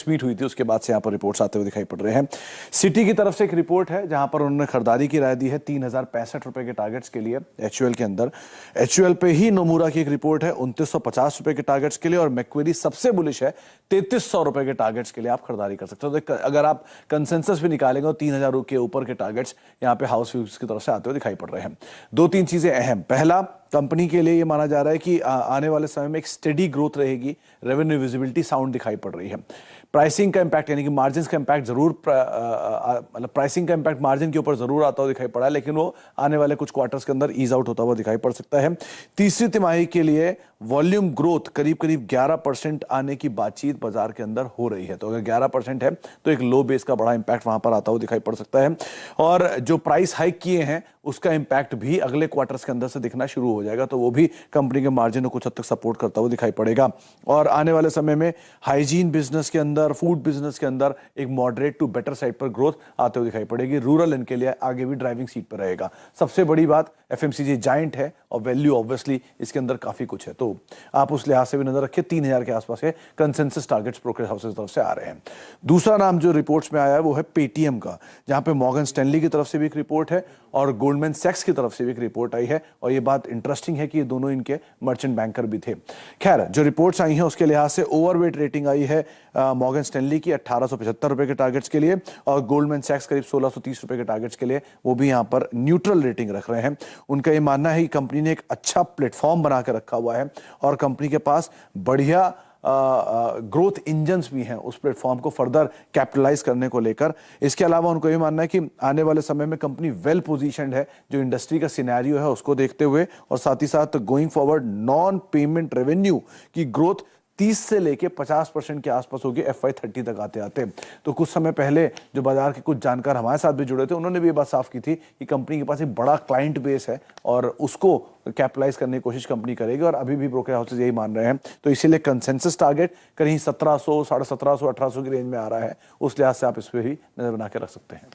Meet हुई थी उसके बाद से यहाँ पर रिपोर्ट्स आते हुए दिखाई पड़ रहे हैं। सिटी की तरफ से एक रिपोर्ट है जहां पर उन्होंने खरीदारी की राय दी है 3065 रुपए के टारगेट्स के लिए एचयूएल के अंदर। एचयूएल पे ही नोमुरा की एक रिपोर्ट है 2950 रुपए के टारगेट्स के लिए, और मैक्वेरी सबसे बुलिश है 3300 रुपए के टारगेट्स के लिए आप खरीदारी कर सकते हो। तो अगर आप कंसेंसस भी निकालेंगे तो 3000 के ऊपर के टारगेट्स यहाँ पे हाउस व्यूज की तरफ से आते हुए दिखाई पड़ रहे हैं। दो तीन चीजें अहम, पहला कंपनी के लिए ये माना जा रहा है कि आने वाले समय में एक स्टेडी ग्रोथ रहेगी, रेवेन्यू विजिबिलिटी साउंड दिखाई पड़ रही है। प्राइसिंग का इंपैक्ट यानी कि मार्जिन का इंपैक्ट जरूर मतलब प्राइसिंग का इंपैक्ट मार्जिन के ऊपर जरूर आता हुआ दिखाई पड़ा है, लेकिन वो आने वाले कुछ क्वार्टर्स के अंदर ईज आउट होता हुआ दिखाई पड़ सकता है। तीसरी तिमाही के लिए वॉल्यूम ग्रोथ करीब करीब 11% आने की बातचीत बाजार के अंदर हो रही है। तो अगर 11% है तो एक लो बेस का बड़ा इंपैक्ट वहां पर आता हुआ दिखाई पड़ सकता है, और जो प्राइस हाइक किए हैं उसका इंपैक्ट भी अगले क्वार्टर्स के अंदर से दिखना शुरू हो जाएगा, तो वो भी कंपनी के मार्जिन को कुछ हद तक सपोर्ट करता हुआ दिखाई पड़ेगा। और आने वाले समय में हाइजीन बिजनेस के अंदर, फूड बिजनेस के अंदर एक मॉडरेट टू बेटर साइड पर ग्रोथ आते हुए दिखाई पड़ेगी। रूरल इनके लिए आगे भी ड्राइविंग सीट पर रहेगा। सबसे बड़ी बात, एफएमसीजी जायंट है और वैल्यू ऑब्वियसली इसके अंदर काफी कुछ है, तो आप उस लिहाज से भी नजर रखिए। 3000 के आसपास के कंसेंसस टारगेट्स ब्रोकरेज हाउसेस की तरफ से आ रहे हैं। दूसरा नाम जो रिपोर्ट्स में आया है वो है पेटीएम का, जहां पे मॉर्गन स्टैनली की तरफ से भी एक रिपोर्ट है और गोल्डमैन सैक्स की तरफ से भी एक रिपोर्ट आई है, और ये बात इंटरेस्टिंग है कि ये दोनों इनके मर्चेंट बैंकर भी थे। खैर, जो रिपोर्ट्स आई हैं उसके लिहाज से ओवरवेट रेटिंग आई है मॉर्गन स्टैनली की 1875 रुपए के टारगेट्स के लिए, और गोल्डमैन सैक्स करीब 1630 रुपए के टारगेट्स के लिए वो भी यहां पर न्यूट्रल रेटिंग रख रहे हैं। उनका ये मानना है कि कंपनी ने एक अच्छा प्लेटफॉर्म बना के रखा हुआ है और कंपनी के पास बढ़िया ग्रोथ इंजन्स भी हैं उस प्लेटफॉर्म को फर्दर कैपिटलाइज करने को लेकर। इसके अलावा उनको ये मानना है कि आने वाले समय में कंपनी वेल पोजीशनड है जो इंडस्ट्री का सिनेरियो है उसको देखते हुए, और साथ ही साथ going forward non payment revenue की ग्रोथ 30 से लेके 50% के आसपास होगी FY30 तक आते आते। तो कुछ समय पहले जो बाजार के कुछ जानकार हमारे साथ भी जुड़े थे उन्होंने भी ये बात साफ की थी कि कंपनी के पास एक बड़ा क्लाइंट बेस है और उसको कैपिटलाइज करने की कोशिश कंपनी करेगी, और अभी भी ब्रोकर हाउसेज यही मान रहे हैं। तो इसीलिए कंसेंसस टारगेट कहीं 1700, 1750, 1800 की रेंज में आ रहा है। उस लिहाज से आप इस पर भी नजर बना के रख सकते हैं।